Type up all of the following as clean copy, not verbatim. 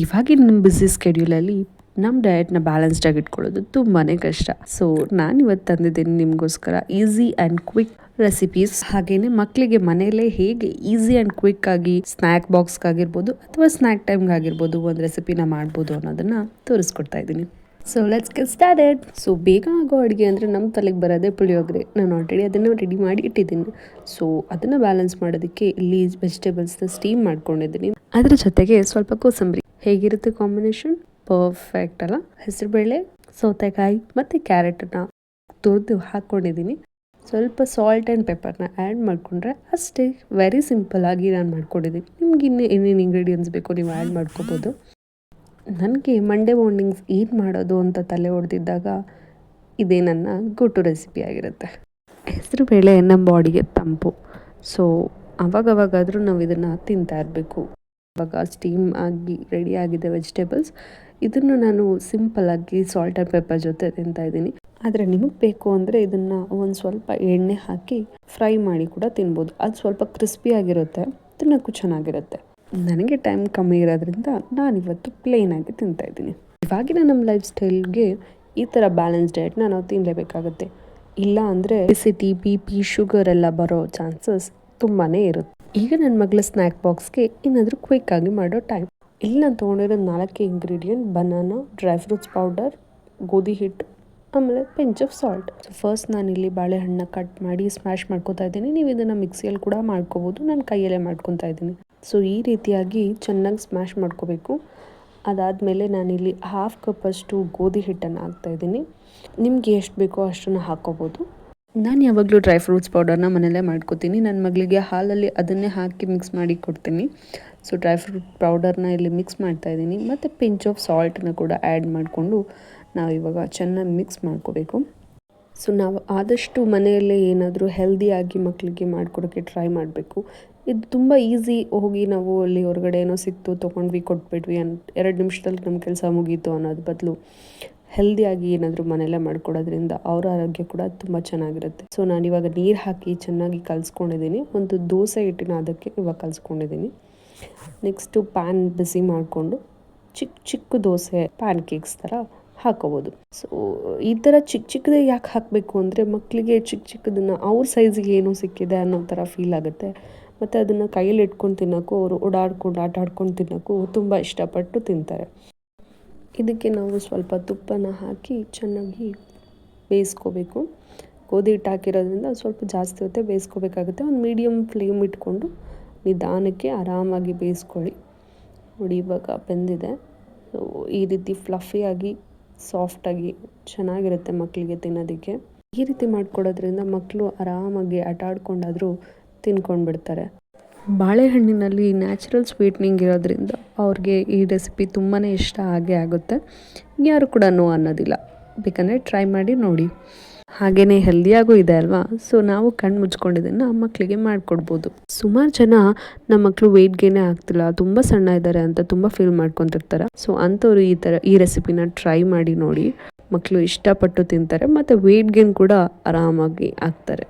ಇವಾಗಿನ ನಮ್ಮ ಬ್ಯುಸಿ ಸ್ಕೆಡ್ಯೂಲಲ್ಲಿ ನಮ್ಮ ಡಯಟ್ನ ಬ್ಯಾಲೆನ್ಸ್ಡಾಗಿ ಇಟ್ಕೊಳ್ಳೋದು ತುಂಬಾ ಕಷ್ಟ. ಸೊ ನಾನು ಇವತ್ತು ತಂದಿದ್ದೀನಿ ನಿಮಗೋಸ್ಕರ ಈಸಿ ಆ್ಯಂಡ್ ಕ್ವಿಕ್ ರೆಸಿಪೀಸ್. ಹಾಗೆಯೇ ಮಕ್ಕಳಿಗೆ ಮನೆಯಲ್ಲೇ ಹೇಗೆ ಈಸಿ ಆ್ಯಂಡ್ ಕ್ವಿಕ್ ಆಗಿ ಸ್ನ್ಯಾಕ್ ಬಾಕ್ಸ್ಗಾಗಿರ್ಬೋದು ಅಥವಾ ಸ್ನ್ಯಾಕ್ ಟೈಮ್ಗಾಗಿರ್ಬೋದು ಒಂದು ರೆಸಿಪಿನ ಮಾಡ್ಬೋದು ಅನ್ನೋದನ್ನು ತೋರಿಸ್ಕೊಡ್ತಾ ಇದ್ದೀನಿ. So let's get started. So ಬೇಗ ಆಗೋ ಅಡುಗೆ ಅಂದರೆ ನಮ್ಮ ತಲೆಗೆ ಬರೋದೇ ಪುಳಿಯೋಗರೆ. ನಾನು ಆಲ್ರೆಡಿ ಅದನ್ನು ರೆಡಿ ಮಾಡಿ ಇಟ್ಟಿದ್ದೀನಿ. ಸೊ ಅದನ್ನು ಬ್ಯಾಲೆನ್ಸ್ ಮಾಡೋದಕ್ಕೆ ಇಲ್ಲಿ ವೆಜಿಟೇಬಲ್ಸ್ನ ಸ್ಟೀಮ್ ಮಾಡ್ಕೊಂಡಿದ್ದೀನಿ. ಅದರ ಜೊತೆಗೆ ಸ್ವಲ್ಪ ಕೋಸಂಬರಿ. ಹೇಗಿರುತ್ತೆ ಕಾಂಬಿನೇಷನ್? ಪರ್ಫೆಕ್ಟ್ ಅಲ್ಲ? ಹೆಸರುಬೇಳೆ, ಸೌತೆಕಾಯಿ ಮತ್ತು ಕ್ಯಾರೆಟನ್ನು ತುರಿದು ಹಾಕ್ಕೊಂಡಿದ್ದೀನಿ. ಸ್ವಲ್ಪ ಸಾಲ್ಟ್ ಆ್ಯಂಡ್ ಪೆಪ್ಪರ್ನ ಆ್ಯಡ್ ಮಾಡಿಕೊಂಡ್ರೆ ಅಷ್ಟೇ. ವೆರಿ ಸಿಂಪಲ್ ಆಗಿ ನಾನು ಮಾಡ್ಕೊಂಡಿದ್ದೀನಿ. ನಿಮ್ಗೆ ಇನ್ನೇನು ಇಂಗ್ರೀಡಿಯೆಂಟ್ಸ್ ಬೇಕೋ ನೀವು ಆ್ಯಡ್ ಮಾಡ್ಕೋಬೋದು. ನನಗೆ ಮಂಡೇ ಮಾರ್ನಿಂಗ್ಸ್ ಏನು ಮಾಡೋದು ಅಂತ ತಲೆ ಹೊಡೆದಿದ್ದಾಗ ಇದೇ ನನ್ನ ಗೋ-ಟು ರೆಸಿಪಿ ಆಗಿರುತ್ತೆ. ಹೆಸರುಬೇಳೆ ನಮ್ಮ ಬಾಡಿಗೆ ತಂಪು. ಸೊ ಅವಾಗವಾಗಾದರೂ ನಾವು ಇದನ್ನು ತಿಂತಾ ಇರಬೇಕು. ಇವಾಗ ಸ್ಟೀಮ್ ಆಗಿ ರೆಡಿ ಆಗಿದೆ ವೆಜಿಟೇಬಲ್ಸ್. ಇದನ್ನು ನಾನು ಸಿಂಪಲ್ಲಾಗಿ ಸಾಲ್ಟ್ ಆ್ಯಂಡ್ ಪೆಪ್ಪರ್ ಜೊತೆ ತಿಂತಾಯಿದ್ದೀನಿ. ಆದರೆ ನಿಮಗೆ ಬೇಕು ಅಂದರೆ ಇದನ್ನು ಒಂದು ಸ್ವಲ್ಪ ಎಣ್ಣೆ ಹಾಕಿ ಫ್ರೈ ಮಾಡಿ ಕೂಡ ತಿನ್ಬೋದು. ಅದು ಸ್ವಲ್ಪ ಕ್ರಿಸ್ಪಿಯಾಗಿರುತ್ತೆ, ತಿನ್ನೋಕ್ಕೂ ಚೆನ್ನಾಗಿರುತ್ತೆ. ನನಗೆ ಟೈಮ್ ಕಮ್ಮಿ ಇರೋದ್ರಿಂದ ನಾನಿವತ್ತು ಪ್ಲೇನಾಗಿ ತಿಂತಾಯಿದ್ದೀನಿ. ಇವಾಗಿನ ನಮ್ಮ ಲೈಫ್ ಸ್ಟೈಲ್ಗೆ ಈ ಥರ ಬ್ಯಾಲೆನ್ಸ್ ಡಯಟ್ನ ನಾವು ತಿನ್ನಲೇಬೇಕಾಗುತ್ತೆ. ಇಲ್ಲ ಅಂದರೆ ಒಬೆಸಿಟಿ, BP, ಶುಗರ್ ಎಲ್ಲ ಬರೋ ಚಾನ್ಸಸ್ ತುಂಬಾ ಇರುತ್ತೆ. ಈಗ ನನ್ನ ಮಗಳ ಸ್ನ್ಯಾಕ್ ಬಾಕ್ಸ್ಗೆ ಏನಾದರೂ ಕ್ವಿಕ್ಕಾಗಿ ಮಾಡೋ ಟೈಮ್. ಇಲ್ಲಿ ನಾನು ತೊಗೊಂಡಿರೋದು 4 ingredient: banana, dry fruits powder, ಗೋಧಿ ಹಿಟ್ಟು, ಆಮೇಲೆ pinch off salt. So first ನಾನಿಲ್ಲಿ ಬಾಳೆಹಣ್ಣನ್ನ ಕಟ್ ಮಾಡಿ ಸ್ಮ್ಯಾಶ್ ಮಾಡ್ಕೊತಾ ಇದ್ದೀನಿ. ನೀವು ಇದನ್ನು ಮಿಕ್ಸಿಯಲ್ಲಿ ಕೂಡ ಮಾಡ್ಕೋಬೋದು. ನಾನು ಕೈಯಲ್ಲೇ ಮಾಡ್ಕೊತಾ ಇದ್ದೀನಿ. ಸೊ ಈ ರೀತಿಯಾಗಿ ಚೆನ್ನಾಗಿ ಸ್ಮ್ಯಾಶ್ ಮಾಡ್ಕೋಬೇಕು. ಅದಾದಮೇಲೆ ನಾನಿಲ್ಲಿ 1/2 ಕಪ್ಪಷ್ಟು ಗೋಧಿ ಹಿಟ್ಟನ್ನು ಹಾಕ್ತಾಯಿದ್ದೀನಿ. ನಿಮ್ಗೆ ಎಷ್ಟು ಬೇಕೋ ಅಷ್ಟನ್ನು ಹಾಕ್ಕೋಬೋದು. ನಾನು ಯಾವಾಗಲೂ ಡ್ರೈ ಫ್ರೂಟ್ಸ್ ಪೌಡರ್ನ ಮನೆಯಲ್ಲೇ ಮಾಡ್ಕೋತೀನಿ. ನನ್ನ ಮಗಳಿಗೆ ಹಾಲಲ್ಲಿ ಅದನ್ನೇ ಹಾಕಿ ಮಿಕ್ಸ್ ಮಾಡಿ ಕೊಡ್ತೀನಿ. ಸೊ ಡ್ರೈ ಫ್ರೂಟ್ ಪೌಡರ್ನ ಇಲ್ಲಿ ಮಿಕ್ಸ್ ಮಾಡ್ತಾಯಿದ್ದೀನಿ. ಮತ್ತು ಪಿಂಚ್ ಆಫ್ ಸಾಲ್ಟನ್ನ ಕೂಡ ಆ್ಯಡ್ ಮಾಡಿಕೊಂಡು ನಾವು ಇವಾಗ ಚೆನ್ನಾಗಿ ಮಿಕ್ಸ್ ಮಾಡ್ಕೋಬೇಕು. ಸೊ ನಾವು ಆದಷ್ಟು ಮನೆಯಲ್ಲೇ ಏನಾದರೂ ಹೆಲ್ದಿಯಾಗಿ ಮಕ್ಕಳಿಗೆ ಮಾಡಿಕೊಡೋಕ್ಕೆ ಟ್ರೈ ಮಾಡಬೇಕು. ಇದು ತುಂಬ ಈಸಿ. ಹೋಗಿ ನಾವು ಅಲ್ಲಿ ಹೊರಗಡೆ ಏನೋ ಸಿಕ್ತು ತೊಗೊಂಡ್ವಿ ಕೊಟ್ಬಿಟ್ವಿ 2 ನಿಮಿಷದಲ್ಲಿ ನಮ್ಮ ಕೆಲಸ ಮುಗೀತು ಅನ್ನೋದು ಬದಲು ಹೆಲ್ದಿಯಾಗಿ ಏನಾದರೂ ಮನೆಯಲ್ಲೇ ಮಾಡ್ಕೊಡೋದ್ರಿಂದ ಅವರ ಆರೋಗ್ಯ ಕೂಡ ತುಂಬ ಚೆನ್ನಾಗಿರುತ್ತೆ. ಸೊ ನಾನಿವಾಗ ನೀರು ಹಾಕಿ ಚೆನ್ನಾಗಿ ಕಲಿಸ್ಕೊಂಡಿದ್ದೀನಿ. ಒಂದು ದೋಸೆ ಹಿಟ್ಟಿನ ಅದಕ್ಕೆ ಇವಾಗ ಕಲಿಸ್ಕೊಂಡಿದ್ದೀನಿ. ನೆಕ್ಸ್ಟು ಪ್ಯಾನ್ ಬಿಸಿ ಮಾಡಿಕೊಂಡು ಚಿಕ್ಕ ದೋಸೆ ಪ್ಯಾನ್ ಕೇಕ್ಸ್ ಥರ ಹಾಕೋಬೋದು. ಸೊ ಈ ಥರ ಚಿಕ್ಕದೇ ಯಾಕೆ ಹಾಕಬೇಕು ಅಂದರೆ ಮಕ್ಕಳಿಗೆ ಚಿಕ್ಕದನ್ನು ಅವ್ರ ಸೈಜಿಗೆ ಏನೋ ಸಿಕ್ಕಿದೆ ಅನ್ನೋ ಥರ ಫೀಲ್ ಆಗುತ್ತೆ. ಮತ್ತು ಅದನ್ನು ಕೈಯಲ್ಲಿ ಇಟ್ಕೊಂಡು ತಿನ್ನೋಕ್ಕೂ, ಅವರು ಓಡಾಡ್ಕೊಂಡು ಆಟ ಆಡ್ಕೊಂಡು ತಿನ್ನೋಕ್ಕೂ ತುಂಬ ಇಷ್ಟಪಟ್ಟು ತಿಂತಾರೆ. ಇದಕ್ಕೆ ನಾವು ಸ್ವಲ್ಪ ತುಪ್ಪನ ಹಾಕಿ ಚೆನ್ನಾಗಿ ಬೇಯಿಸ್ಕೋಬೇಕು. ಗೋಧಿ ಹಿಟ್ಟು ಹಾಕಿರೋದ್ರಿಂದ ಸ್ವಲ್ಪ ಜಾಸ್ತಿ ಹೊತ್ತೇ ಬೇಯಿಸ್ಕೋಬೇಕಾಗುತ್ತೆ. ಒಂದು ಮೀಡಿಯಮ್ ಫ್ಲೇಮ್ ಇಟ್ಕೊಂಡು ನಿಧಾನಕ್ಕೆ ಆರಾಮಾಗಿ ಬೇಯಿಸ್ಕೊಳ್ಳಿ. ನೋಡಿ ಇವಾಗ ಬೆಂದಿದೆ. ಸೊ ಈ ರೀತಿ ಫ್ಲಫಿಯಾಗಿ ಸಾಫ್ಟಾಗಿ ಚೆನ್ನಾಗಿರುತ್ತೆ ಮಕ್ಕಳಿಗೆ ತಿನ್ನೋದಕ್ಕೆ. ಈ ರೀತಿ ಮಾಡಿಕೊಡೋದ್ರಿಂದ ಮಕ್ಕಳು ಆರಾಮಾಗಿ ಆಟ ಆಡ್ಕೊಂಡಾದರೂ ತಿನ್ಕೊಂಡು ಬಿಡ್ತಾರೆ. ಬಾಳೆಹಣ್ಣಿನಲ್ಲಿ ನ್ಯಾಚುರಲ್ ಸ್ವೀಟ್ನಿಂಗ್ ಇರೋದ್ರಿಂದ ಅವ್ರಿಗೆ ಈ ರೆಸಿಪಿ ತುಂಬಾ ಇಷ್ಟ ಆಗುತ್ತೆ. ಯಾರು ಕೂಡ ನೋ ಅನ್ನೋದಿಲ್ಲ. ಬೇಕಂದರೆ ಟ್ರೈ ಮಾಡಿ ನೋಡಿ. ಹಾಗೆಯೇ ಹೆಲ್ದಿಯಾಗೂ ಇದೆ ಅಲ್ವಾ? ಸೊ ನಾವು ಕಣ್ಣು ಮುಚ್ಕೊಂಡಿದ್ದನ್ನು ಮಕ್ಕಳಿಗೆ ಮಾಡಿಕೊಡ್ಬೋದು. ಸುಮಾರು ಜನ ನಮ್ಮ ಮಕ್ಕಳು ವೆಯ್ಟ್ ಗೇನೇ ಆಗ್ತಿಲ್ಲ, ತುಂಬ ಸಣ್ಣ ಇದ್ದಾರೆ ಅಂತ ತುಂಬ ಫೀಲ್ ಮಾಡ್ಕೊತಿರ್ತಾರೆ. ಸೊ ಅಂಥವ್ರು ಈ ರೆಸಿಪಿನ ಟ್ರೈ ಮಾಡಿ ನೋಡಿ. ಮಕ್ಕಳು ಇಷ್ಟಪಟ್ಟು ತಿಂತಾರೆ ಮತ್ತು ವೆಯ್ಟ್ ಗೇನ್ ಕೂಡ ಆರಾಮಾಗಿ ಆಗ್ತಾರೆ.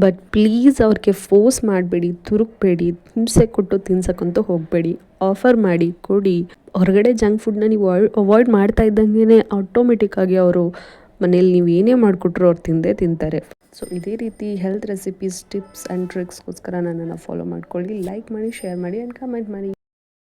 ಬಟ್ ಪ್ಲೀಸ್ ಅವ್ರಿಗೆ ಫೋರ್ಸ್ ಮಾಡಬೇಡಿ, ತುರುಕಬೇಡಿ, ಹಿಂಸೆ ಕೊಟ್ಟು ತಿನ್ಸಕ್ಕಂತೂ ಹೋಗಬೇಡಿ. ಆಫರ್ ಮಾಡಿ ಕೊಡಿ. ಹೊರಗಡೆ ಜಂಕ್ ಫುಡ್ನ ನೀವು ಅವಾಯ್ಡ್ ಮಾಡ್ತಾ ಇದ್ದಂಗೆ ಆಟೋಮೆಟಿಕ್ಕಾಗಿ ಅವರು ಮನೇಲಿ ನೀವು ಏನೇ ಮಾಡಿಕೊಟ್ರು ಅವ್ರು ತಿಂತಾರೆ. ಸೊ ಇದೇ ರೀತಿ ಹೆಲ್ತ್ ರೆಸಿಪೀಸ್, ಟಿಪ್ಸ್ ಆ್ಯಂಡ್ ಟ್ರಿಕ್ಸ್ಗೋಸ್ಕರ ನನ್ನನ್ನು ಫಾಲೋ ಮಾಡ್ಕೊಳ್ಳಿ. ಲೈಕ್ ಮಾಡಿ, ಶೇರ್ ಮಾಡಿ ಆ್ಯಂಡ್ ಕಮೆಂಟ್ ಮಾಡಿ.